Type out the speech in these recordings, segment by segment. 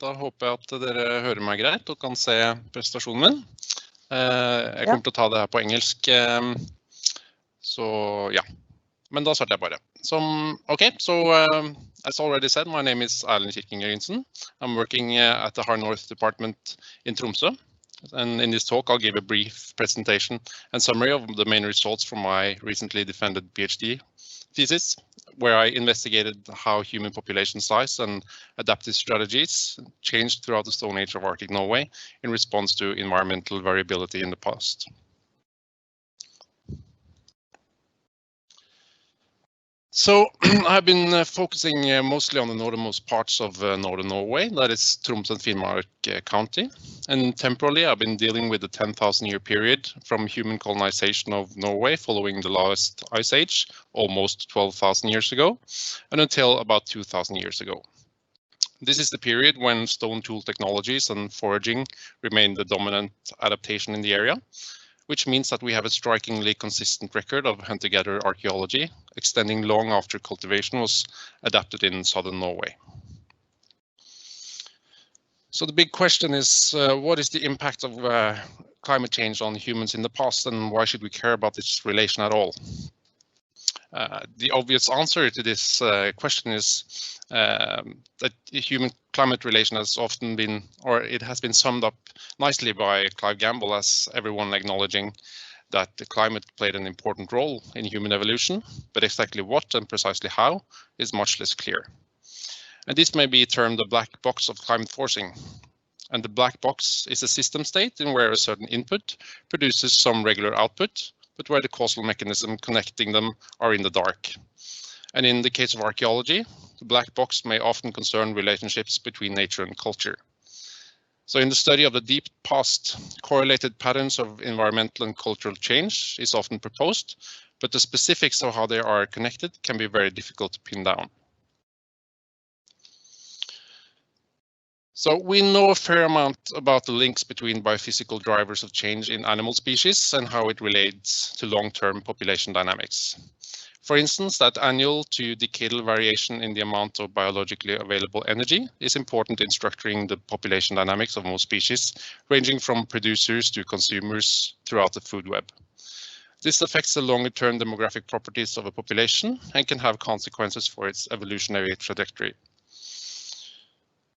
Da håper jeg at dere hører meg greit og kan se presentasjonen min. Jeg kommer til å ta det her på engelsk, så ja. Men da starter jeg bare. As already said, my name is Erlend Kirkeng Jørgensen. I'm working at the High North Department in Tromsø. And in this talk, I'll give a brief presentation and summary of the main results from my recently defended PhD thesis, where I investigated how human population size and adaptive strategies changed throughout the Stone Age of Arctic Norway in response to environmental variability in the past. So I've been focusing mostly on the northernmost parts of northern Norway, that is Troms and Finnmark County. And temporally, I've been dealing with the 10,000-year period from human colonization of Norway following the last ice age, almost 12,000 years ago, and until about 2,000 years ago. This is the period when stone tool technologies and foraging remained the dominant adaptation in the area, which means that we have a strikingly consistent record of hunter-gatherer archaeology, extending long after cultivation was adapted in southern Norway. So the big question is, what is the impact of climate change on humans in the past, and why should we care about this relation at all? The obvious answer to this question is that the human-climate relation has often been, or it has been summed up nicely by Clive Gamble as everyone acknowledging that the climate played an important role in human evolution, but exactly what and precisely how is much less clear. And this may be termed the black box of climate forcing. And the black box is a system state in where a certain input produces some regular output, but where the causal mechanism connecting them are in the dark. And in the case of archaeology, the black box may often concern relationships between nature and culture. So in the study of the deep past, correlated patterns of environmental and cultural change is often proposed, but the specifics of how they are connected can be very difficult to pin down. So we know a fair amount about the links between biophysical drivers of change in animal species and how it relates to long-term population dynamics. For instance, that annual to decadal variation in the amount of biologically available energy is important in structuring the population dynamics of most species, ranging from producers to consumers throughout the food web. This affects the longer-term demographic properties of a population and can have consequences for its evolutionary trajectory.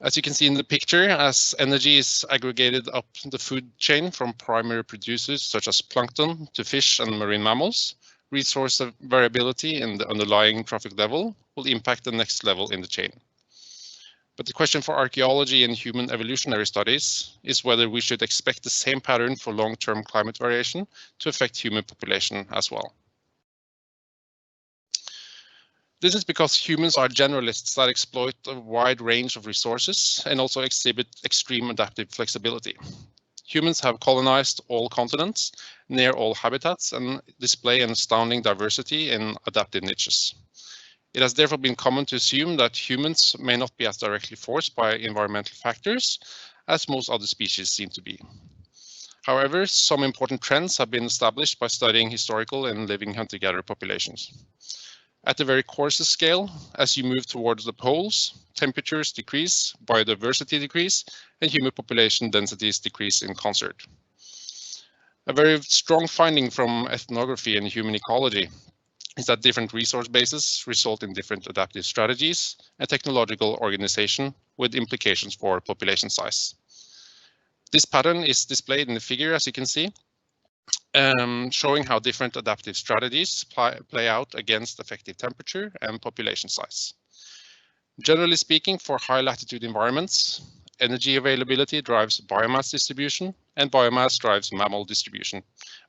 As you can see in the picture, as energy is aggregated up the food chain from primary producers such as plankton to fish and marine mammals, resource variability in the underlying trophic level will impact the next level in the chain. But the question for archaeology and human evolutionary studies is whether we should expect the same pattern for long-term climate variation to affect human population as well. This is because humans are generalists that exploit a wide range of resources and also exhibit extreme adaptive flexibility. Humans have colonized all continents, near all habitats, and display an astounding diversity in adaptive niches. It has therefore been common to assume that humans may not be as directly forced by environmental factors as most other species seem to be. However, some important trends have been established by studying historical and living hunter-gatherer populations. At the very coarsest scale, as you move towards the poles, temperatures decrease, biodiversity decrease, and human population densities decrease in concert. A very strong finding from ethnography and human ecology is that different resource bases result in different adaptive strategies and technological organization with implications for population size. This pattern is displayed in the figure, as you can see, showing how different adaptive strategies play out against effective temperature and population size. Generally speaking, for high-latitude environments, energy availability drives biomass distribution, and biomass drives mammal distribution.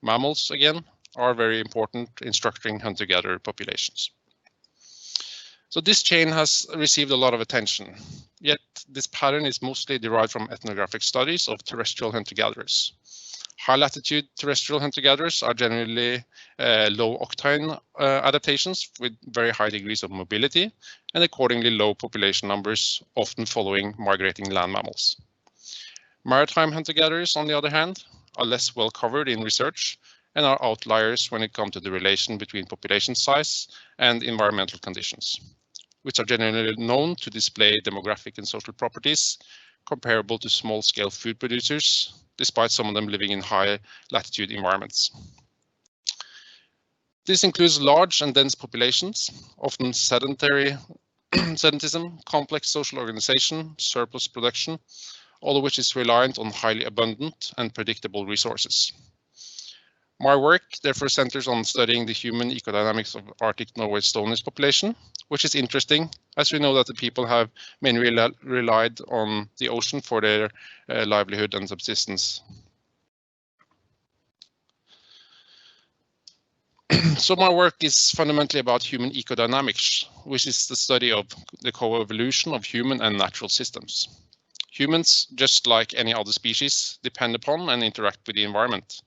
Mammals, again, are very important in structuring hunter-gatherer populations. So this chain has received a lot of attention, yet this pattern is mostly derived from ethnographic studies of terrestrial hunter-gatherers. High-latitude terrestrial hunter-gatherers are generally low-octane adaptations with very high degrees of mobility and accordingly low population numbers, often following migrating land mammals. Maritime hunter-gatherers, on the other hand, are less well covered in research and are outliers when it comes to the relation between population size and environmental conditions, which are generally known to display demographic and social properties comparable to small-scale food producers, despite some of them living in high-latitude environments. This includes large and dense populations, often sedentism, complex social organization, surplus production, all of which is reliant on highly abundant and predictable resources. My work therefore centers on studying the human ecodynamics of Arctic Norway's stone age population, which is interesting, as we know that the people have mainly relied on the ocean for their livelihood and subsistence. So my work is fundamentally about human ecodynamics, which is the study of the co-evolution of human and natural systems. Humans, just like any other species, depend upon and interact with the environment.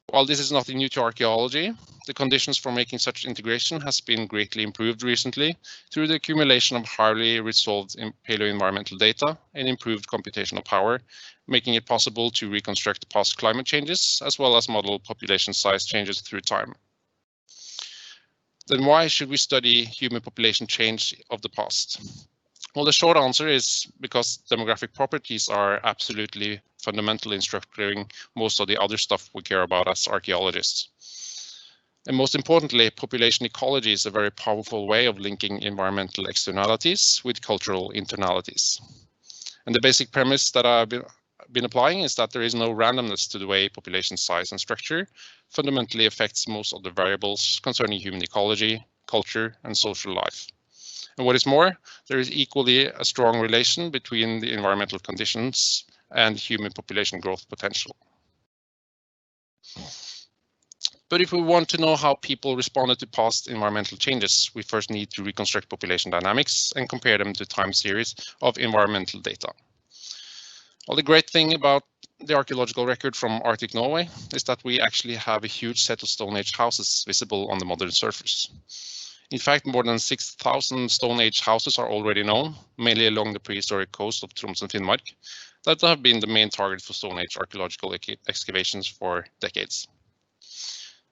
While this is nothing new to archaeology, the conditions for making such integration has been greatly improved recently through the accumulation of highly resolved paleoenvironmental data and improved computational power, making it possible to reconstruct past climate changes as well as model population size changes through time. Then why should we study human population change of the past? Well, the short answer is because demographic properties are absolutely fundamental in structuring most of the other stuff we care about as archaeologists. And most importantly, population ecology is a very powerful way of linking environmental externalities with cultural internalities. And the basic premise that I've been applying is that there is no randomness to the way population size and structure fundamentally affects most of the variables concerning human ecology, culture, and social life. And what is more, there is equally a strong relation between the environmental conditions and human population growth potential. But if we want to know how people responded to past environmental changes, we first need to reconstruct population dynamics and compare them to time series of environmental data. Well, the great thing about the archaeological record from Arctic Norway is that we actually have a huge set of Stone Age houses visible on the modern surface. In fact, more than 6,000 Stone Age houses are already known, mainly along the prehistoric coast of Troms and Finnmark, that have been the main target for Stone Age archaeological excavations for decades.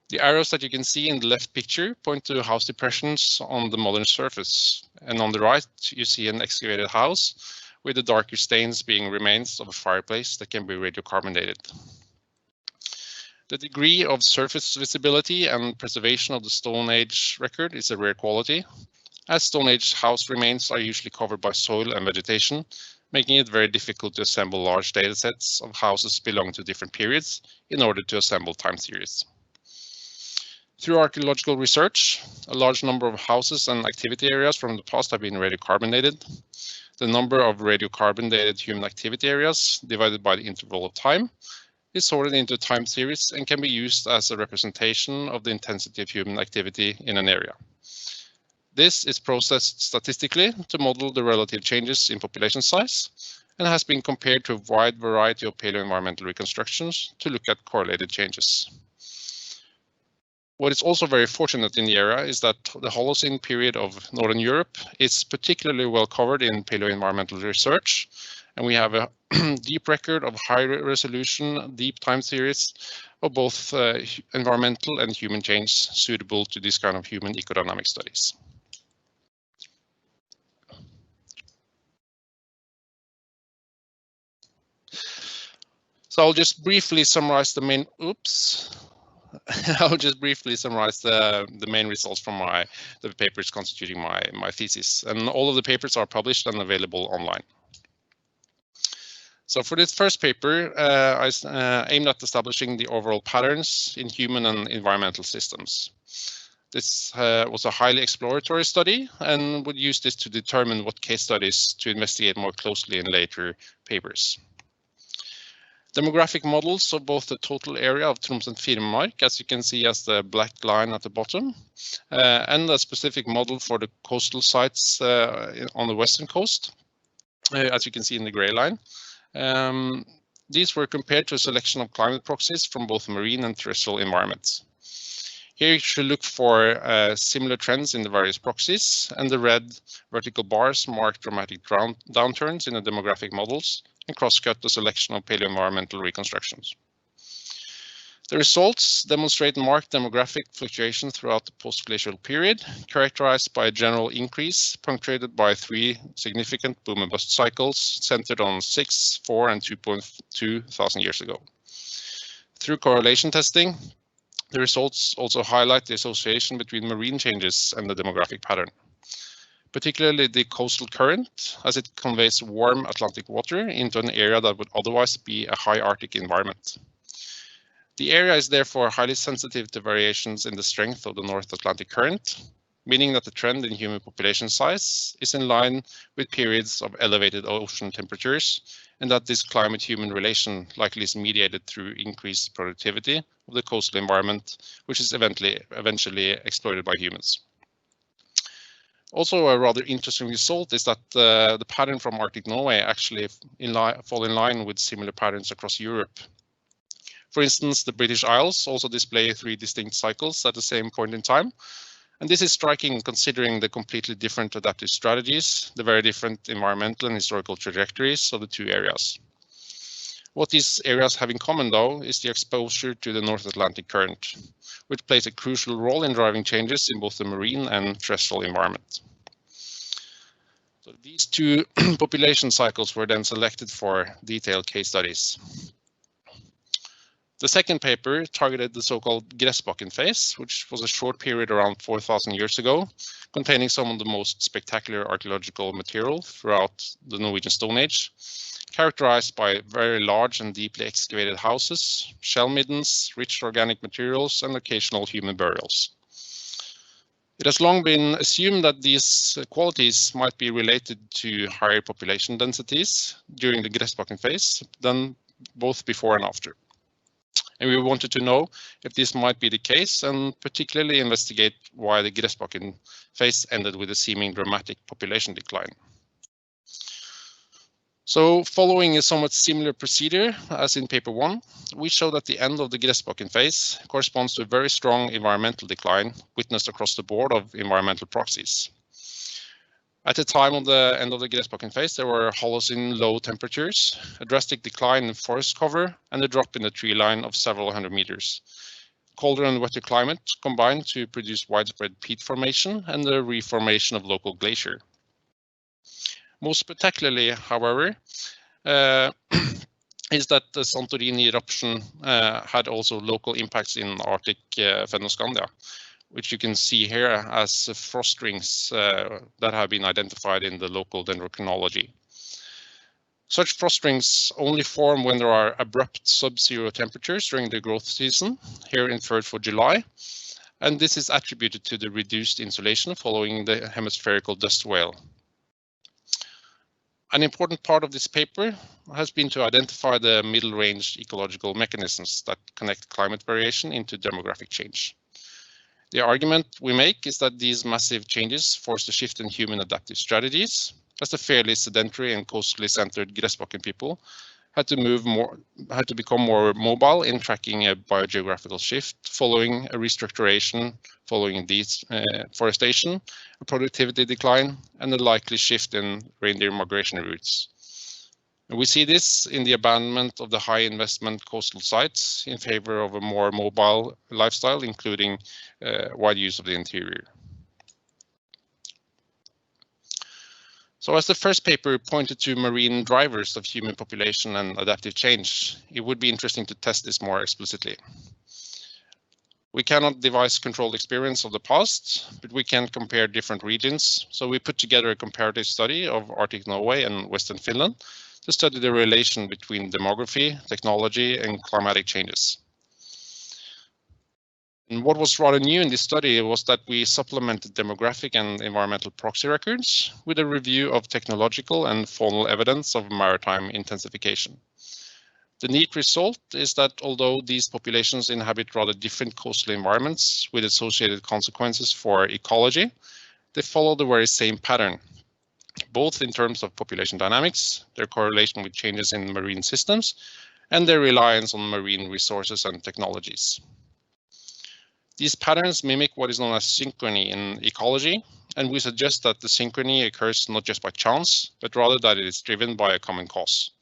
The arrows that you can see in the left picture point to house depressions on the modern surface, and on the right you see an excavated house with the darker stains being remains of a fireplace that can be radiocarbon dated. The degree of surface visibility and preservation of the Stone Age record is a rare quality, as Stone Age house remains are usually covered by soil and vegetation, making it very difficult to assemble large datasets of houses belonging to different periods in order to assemble time series. Through archaeological research, a large number of houses and activity areas from the past have been radiocarbon dated. The number of radiocarbon dated human activity areas divided by the interval of time is sorted into time series and can be used as a representation of the intensity of human activity in an area. This is processed statistically to model the relative changes in population size and has been compared to a wide variety of paleoenvironmental reconstructions to look at correlated changes. What is also very fortunate in the area is that the Holocene period of Northern Europe is particularly well covered in paleoenvironmental research, and we have a deep record of high resolution, deep time series of both environmental and human change suitable to this kind of human ecodynamic studies. So I'll just briefly summarize the main, I'll just briefly summarize the main results from the papers constituting my thesis. And all of the papers are published and available online. So for this first paper, I aimed at establishing the overall patterns in human and environmental systems. This was a highly exploratory study and would use this to determine what case studies to investigate more closely in later papers. Demographic models of both the total area of Troms and Finnmark, as you can see as the black line at the bottom, and a specific model for the coastal sites on the western coast, as you can see in the gray line. These were compared to a selection of climate proxies from both marine and terrestrial environments. Here you should look for similar trends in the various proxies, and the red vertical bars mark dramatic downturns in the demographic models and cross-cut the selection of paleoenvironmental reconstructions. The results demonstrate marked demographic fluctuation throughout the post-glacial period, characterized by a general increase punctuated by 3 significant boom and bust cycles centered on 6, 4, and 2.2 thousand years ago. Through correlation testing, the results also highlight the association between marine changes and the demographic pattern, particularly the coastal current, as it conveys warm Atlantic water into an area that would otherwise be a high Arctic environment. The area is therefore highly sensitive to variations in the strength of the North Atlantic current, meaning that the trend in human population size is in line with periods of elevated ocean temperatures, and that this climate-human relation likely is mediated through increased productivity of the coastal environment, which is eventually exploited by humans. Also, a rather interesting result is that the pattern from Arctic Norway actually fall in line with similar patterns across Europe. For instance, the British Isles also display 3 distinct cycles at the same point in time. And this is striking considering the completely different adaptive strategies, the very different environmental and historical trajectories of the 2 areas. What these areas have in common, though, is the exposure to the North Atlantic current, which plays a crucial role in driving changes in both the marine and terrestrial environment. So these 2 population cycles were then selected for detailed case studies. The second paper targeted the so-called Gressbakken phase, which was a short period around 4,000 years ago, containing some of the most spectacular archaeological material throughout the Norwegian Stone Age, characterized by very large and deeply excavated houses, shell middens, rich organic materials, and occasional human burials. It has long been assumed that these qualities might be related to higher population densities during the Gressbakken phase than both before and after. And we wanted to know if this might be the case and particularly investigate why the Gressbakken phase ended with a seeming dramatic population decline. So following a somewhat similar procedure as in paper 1, we show that the end of the Gressbakken phase corresponds to a very strong environmental decline witnessed across the board of environmental proxies. At the time of the end of the Gressbakken phase, there were Holocene low temperatures, a drastic decline in forest cover, and a drop in the tree line of several hundred meters. Colder and wetter climate combined to produce widespread peat formation and the reformation of local glacier. Most spectacularly, however, is that the Santorini eruption had also local impacts in Arctic Fennoscandia, which you can see here as frost rings that have been identified in the local dendrochronology. Such frost rings only form when there are abrupt sub-zero temperatures during the growth season, here inferred for July, and this is attributed to the reduced insulation following the hemispherical dust whale. An important part of this paper has been to identify the middle-range ecological mechanisms that connect climate variation into demographic change. The argument we make is that these massive changes forced a shift in human adaptive strategies, as the fairly sedentary and coastally centered Gressbakken people had to become more mobile in tracking a biogeographical shift following a restructuration, following deforestation, a productivity decline, and a likely shift in reindeer migration routes. And we see this in the abandonment of the high investment coastal sites in favor of a more mobile lifestyle, including wide use of the interior. So as the first paper pointed to marine drivers of human population and adaptive change, it would be interesting to test this more explicitly. We cannot devise controlled experiments of the past, but we can compare different regions. So we put together a comparative study of Arctic Norway and Western Finland to study the relation between demography, technology, and climatic changes. And what was rather new in this study was that we supplemented demographic and environmental proxy records with a review of technological and faunal evidence of maritime intensification. The neat result is that although these populations inhabit rather different coastal environments with associated consequences for ecology, they follow the very same pattern, both in terms of population dynamics, their correlation with changes in marine systems, and their reliance on marine resources and technologies. These patterns mimic what is known as synchrony in ecology, and we suggest that the synchrony occurs not just by chance, but rather that it is driven by a common cause.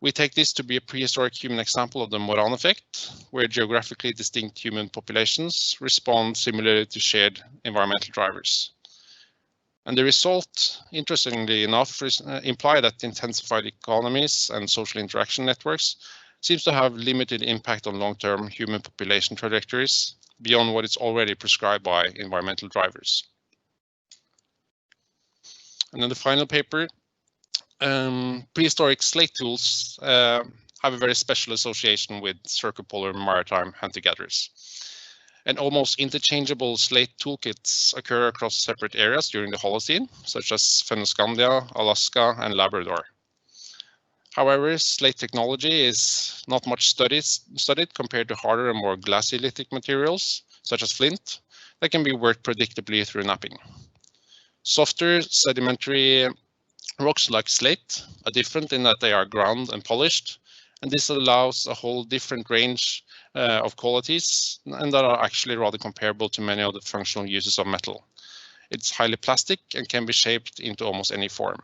We take this to be a prehistoric human example of the Moran effect, where geographically distinct human populations respond similarly to shared environmental drivers. And the result, interestingly enough, imply that intensified economies and social interaction networks seems to have limited impact on long-term human population trajectories beyond what is already prescribed by environmental drivers. And then the final paper, prehistoric slate tools have a very special association with circumpolar maritime hunter-gatherers. And almost interchangeable slate toolkits occur across separate areas during the Holocene, such as Fennoscandia, Alaska, and Labrador. However, slate technology is not much studied compared to harder and more glaciolithic materials, such as flint, that can be worked predictably through napping. Softer sedimentary rocks like slate are different in that they are ground and polished, and this allows a whole different range of qualities and that are actually rather comparable to many of the functional uses of metal. It's highly plastic and can be shaped into almost any form.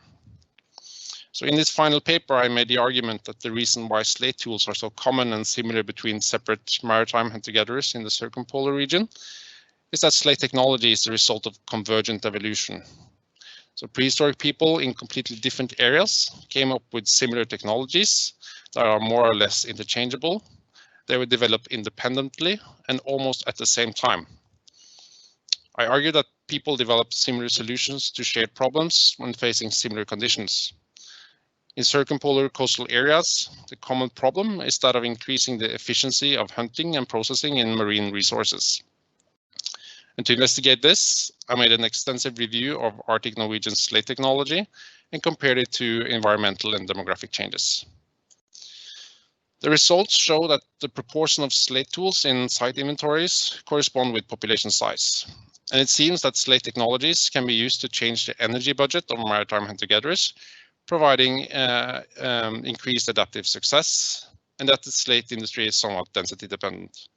So in this final paper, I made the argument that the reason why slate tools are so common and similar between separate maritime hunter-gatherers in the circumpolar region is that slate technology is the result of convergent evolution. So prehistoric people in completely different areas came up with similar technologies that are more or less interchangeable. They were developed independently and almost at the same time. I argue that people develop similar solutions to shared problems when facing similar conditions. In circumpolar coastal areas, the common problem is that of increasing the efficiency of hunting and processing in marine resources. And to investigate this, I made an extensive review of Arctic Norwegian slate technology and compared it to environmental and demographic changes. The results show that the proportion of slate tools in site inventories correspond with population size. And it seems that slate technologies can be used to change the energy budget of maritime hunter-gatherers, providing increased adaptive success, and that the slate industry is somewhat density dependent.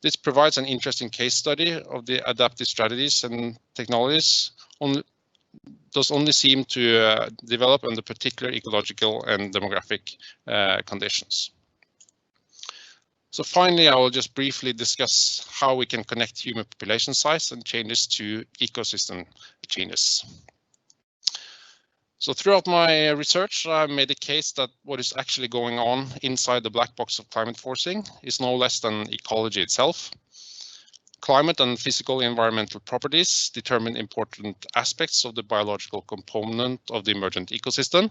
This provides an interesting case study of the adaptive strategies and technologies does only seem to develop under particular ecological and demographic conditions. So finally, I will just briefly discuss how we can connect human population size and changes to ecosystem changes. So throughout my research, I made a case that what is actually going on inside the black box of climate forcing is no less than ecology itself. Climate and physical environmental properties determine important aspects of the biological component of the emergent ecosystem,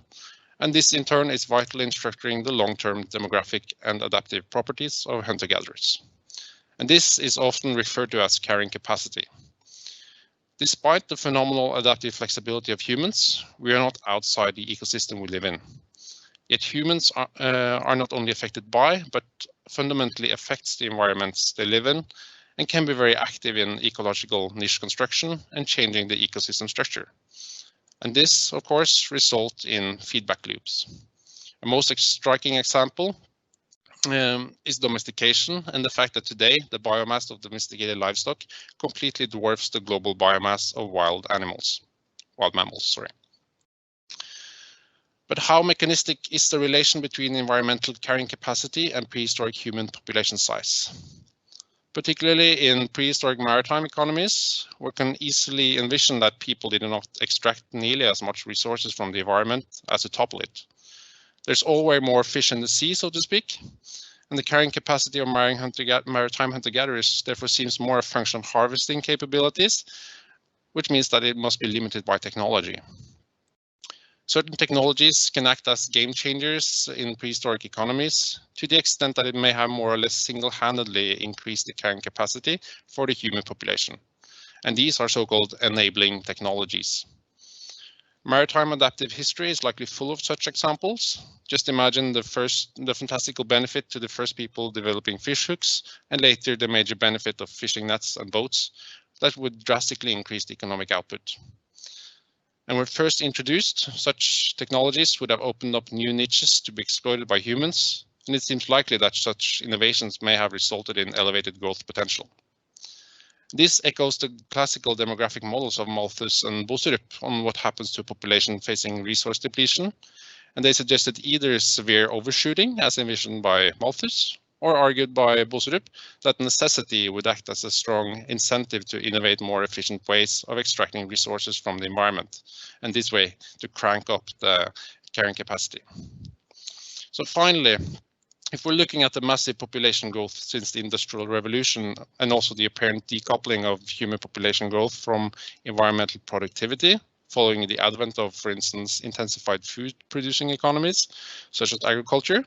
and this in turn is vital in structuring the long-term demographic and adaptive properties of hunter-gatherers. And this is often referred to as carrying capacity. Despite the phenomenal adaptive flexibility of humans, we are not outside the ecosystem we live in. Yet humans are not only affected by, but fundamentally affects the environments they live in and can be very active in ecological niche construction and changing the ecosystem structure. And this, of course, results in feedback loops. A most striking example is domestication and the fact that today the biomass of domesticated livestock completely dwarfs the global biomass of wild mammals. But how mechanistic is the relation between environmental carrying capacity and prehistoric human population size? Particularly in prehistoric maritime economies, we can easily envision that people did not extract nearly as much resources from the environment as to topple it. There's always more fish in the sea, so to speak, and the carrying capacity of maritime hunter-gatherers therefore seems more a function of harvesting capabilities, which means that it must be limited by technology. Certain technologies can act as game changers in prehistoric economies to the extent that it may have more or less single-handedly increased the carrying capacity for the human population. And these are so-called enabling technologies. Maritime adaptive history is likely full of such examples. Just imagine the fantastical benefit to the first people developing fish hooks, and later the major benefit of fishing nets and boats that would drastically increase the economic output. And when first introduced, such technologies would have opened up new niches to be exploited by humans, and it seems likely that such innovations may have resulted in elevated growth potential. This echoes the classical demographic models of Malthus and Boserup on what happens to a population facing resource depletion, And they suggested either severe overshooting, as envisioned by Malthus, or argued by Boserup that necessity would act as a strong incentive to innovate more efficient ways of extracting resources from the environment, and this way to crank up the carrying capacity. So finally, if we're looking at the massive population growth since the Industrial Revolution and also the apparent decoupling of human population growth from environmental productivity, following the advent of, for instance, intensified food producing economies, such as agriculture.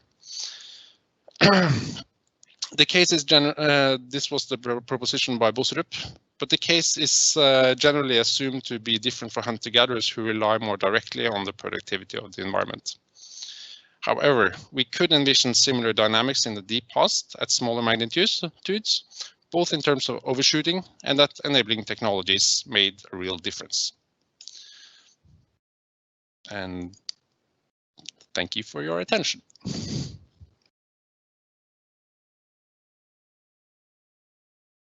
The case is this was the proposition by Boserup, but the case is generally assumed to be different for hunter-gatherers who rely more directly on the productivity of the environment. However, we could envision similar dynamics in the deep past at smaller magnitudes, both in terms of overshooting and that enabling technologies made a real difference. And thank you for your attention.